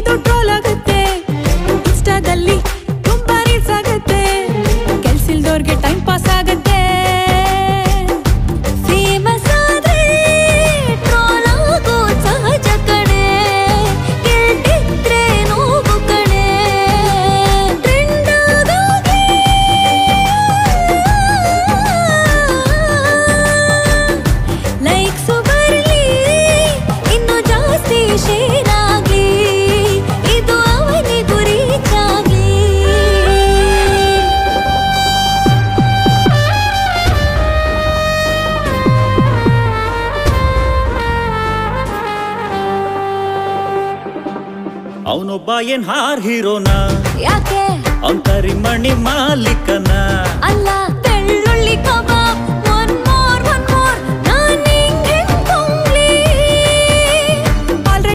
ಇದು ಟ್ರೋಲ್ ಆಗುತ್ತೆ ಇನ್ಸ್ಟಾದಲ್ಲಿ ತುಂಬಾ ರೀಲ್ಸ್ ಆಗುತ್ತೆ ಕೆಲ್ಸಿಲ್ದವ್ರಿಗೆ ಟೈಮ್ ಪಾಸ್ ಆಗುತ್ತೆ ಫೇಮಸ್ ಆದ್ರೆ ಟ್ರೋಲ್ ಆಗೋ ಸಹಜ ಕಣೆ ಗೆಲ್ತಿದ್ರೆ ನೋವು ಕಣೆ ಟ್ರೆಂಡ್ ಆಗೋಗೆ ಲೈಕ್ಸು ಬರ್ಲಿ ಇನ್ನು ಜಾಸ್ತಿ ಶೇರ್ ಆಗ್ಲಿ ಇದು ಅವನಿಗೂ ರೀಚ್ ಆಗ್ಲಿ ಅವನೊಬ್ಬ ಏನ್ ಹಾರ್ ಹೀರೋನ ಯಾಕೆ ಅವನ್ ಕರಿಮಣಿ ಮಾಲೀಕನ ಅಲ್ಲ